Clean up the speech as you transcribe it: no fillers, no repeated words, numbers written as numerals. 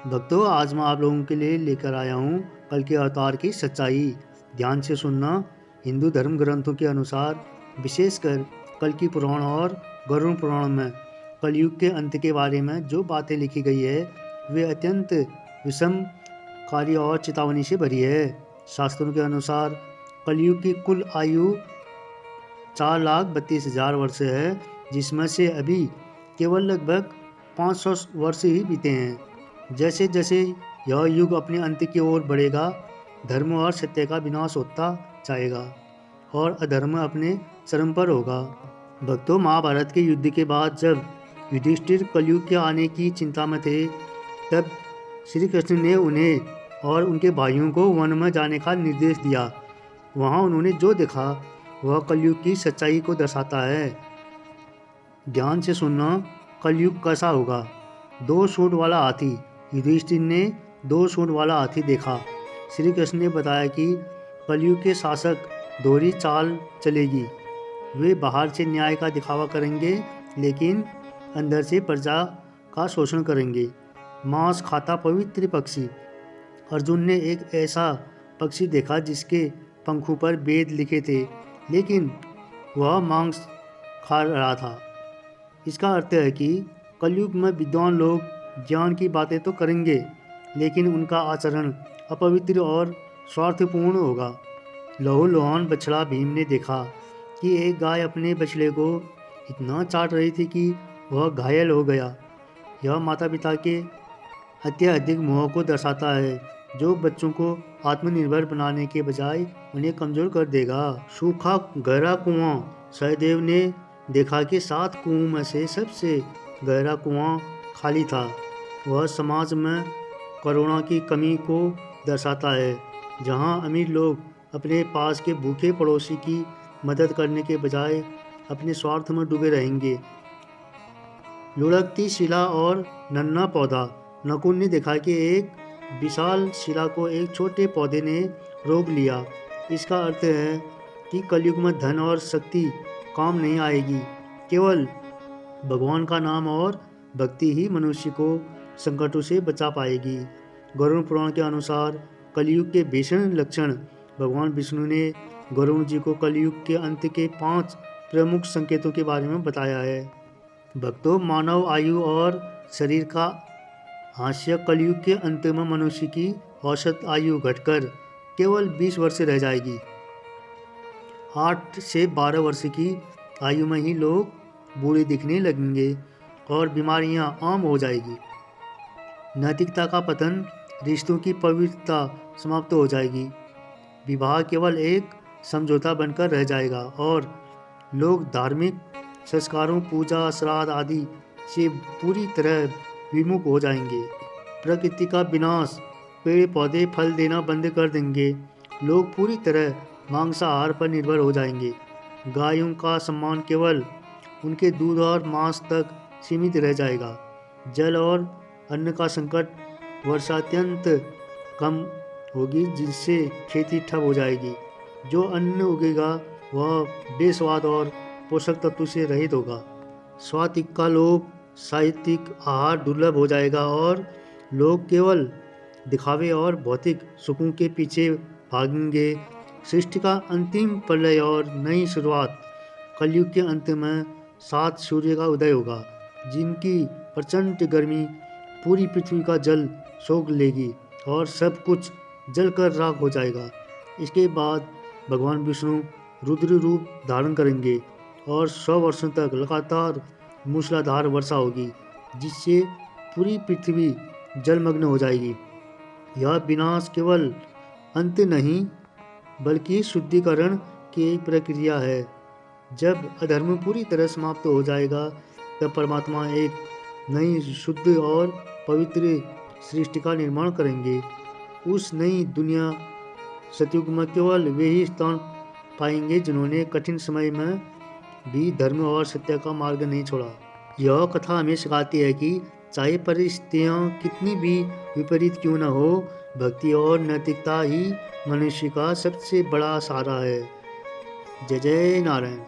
भक्तों, आज मैं आप लोगों के लिए लेकर आया हूँ कल के अवतार की सच्चाई। ध्यान से सुनना। हिंदू धर्म ग्रंथों के अनुसार, विशेषकर कल की पुराण और गरुड़ पुराण में कलयुग के अंत के बारे में जो बातें लिखी गई है, वे अत्यंत विषमकारी और चेतावनी से भरी है। शास्त्रों के अनुसार कलयुग की कुल आयु 4,32,000 वर्ष है, जिसमें से अभी केवल लगभग 500 वर्ष ही बीते हैं। जैसे जैसे यह युग अपने अंत की ओर बढ़ेगा, धर्म और सत्य का विनाश होता जाएगा और अधर्म अपने चरम पर होगा। भक्तों, महाभारत के युद्ध के बाद जब युधिष्ठिर कलयुग के आने की चिंता में थे, तब श्री कृष्ण ने उन्हें और उनके भाइयों को वन में जाने का निर्देश दिया। वहाँ उन्होंने जो देखा वह कलयुग की सच्चाई को दर्शाता है। ध्यान से सुनना। कलयुग कैसा होगा? 2 सूंड वाला हाथी। युधिष्ठिर ने 2 सूंड वाला हाथी देखा। श्री कृष्ण ने बताया कि कलयुग के शासक दोहरी चाल चलेगी। वे बाहर से न्याय का दिखावा करेंगे, लेकिन अंदर से प्रजा का शोषण करेंगे। मांस खाता पवित्र पक्षी। अर्जुन ने एक ऐसा पक्षी देखा जिसके पंखों पर वेद लिखे थे, लेकिन वह मांस खा रहा था। इसका अर्थ है कि कलयुग में विद्वान लोग ज्ञान की बातें तो करेंगे, लेकिन उनका आचरण अपवित्र और स्वार्थपूर्ण होगा। लहू लुहान बछड़ा भीम ने देखा कि एक गाय अपने बछड़े को इतना चाट रही थी कि वह घायल हो गया। यह माता पिता के अत्यधिक मोह को दर्शाता है, जो बच्चों को आत्मनिर्भर बनाने के बजाय उन्हें कमज़ोर कर देगा। सूखा गहरा कुआं। सहदेव ने देखा कि 7 कुओं में से सबसे गहरा कुआं खाली था। वह समाज में करुणा की कमी को दर्शाता है, जहां अमीर लोग अपने पास के भूखे पड़ोसी की मदद करने के बजाय अपने स्वार्थ में डूबे रहेंगे। लुढ़कती शिला और नन्हा पौधा। नकुल ने देखा कि एक विशाल शिला को एक छोटे पौधे ने रोक लिया। इसका अर्थ है कि कलयुग में धन और शक्ति काम नहीं आएगी, केवल भगवान का नाम और भक्ति ही मनुष्य को संकटों से बचा पाएगी। गरुड़ पुराण के अनुसार कलयुग के भीषण लक्षण। भगवान विष्णु ने गरुड़ जी को कलयुग के अंत के 5 प्रमुख संकेतों के बारे में बताया है। भक्तों, मानव आयु और शरीर का हास्य। कलयुग के अंत में मनुष्य की औसत आयु घटकर केवल 20 वर्ष रह जाएगी। 8 से 12 वर्ष की आयु में ही लोग बूढ़े दिखने लगेंगे और बीमारियां आम हो जाएगी। नैतिकता का पतन। रिश्तों की पवित्रता समाप्त हो जाएगी। विवाह केवल एक समझौता बनकर रह जाएगा और लोग धार्मिक संस्कारों, पूजा, श्राद्ध आदि से पूरी तरह विमुख हो जाएंगे। प्रकृति का विनाश। पेड़ पौधे फल देना बंद कर देंगे। लोग पूरी तरह मांसाहार पर निर्भर हो जाएंगे। गायों का सम्मान केवल उनके दूध और मांस तक सीमित रह जाएगा। जल और अन्न का संकट। वर्षा अत्यंत कम होगी, जिससे खेती ठप हो जाएगी। जो अन्न उगेगा वह बेस्वाद और पोषक तत्व से रहित होगा। सात्विक का लोभ। साहित्यिक आहार दुर्लभ हो जाएगा और लोग केवल दिखावे और भौतिक सुखों के पीछे भागेंगे। सृष्टि का अंतिम प्रलय और नई शुरुआत। कलयुग के अंत में 7 सूर्य का उदय होगा, जिनकी प्रचंड गर्मी पूरी पृथ्वी का जल सोख लेगी और सब कुछ जलकर राख हो जाएगा। इसके बाद भगवान विष्णु रुद्र रूप धारण करेंगे और 100 वर्षों तक लगातार मूसलाधार वर्षा होगी, जिससे पूरी पृथ्वी जलमग्न हो जाएगी। यह विनाश केवल अंत नहीं, बल्कि शुद्धिकरण की एक प्रक्रिया है। जब अधर्म पूरी तरह समाप्त हो जाएगा, तब परमात्मा एक नई, शुद्ध और पवित्र सृष्टि का निर्माण करेंगे। उस नई दुनिया सतयुग में केवल वे ही स्थान पाएंगे जिन्होंने कठिन समय में भी धर्म और सत्य का मार्ग नहीं छोड़ा। यह कथा हमें सिखाती है कि चाहे परिस्थितियाँ कितनी भी विपरीत क्यों न हो, भक्ति और नैतिकता ही मनुष्य का सबसे बड़ा सहारा है। जय जय नारायण।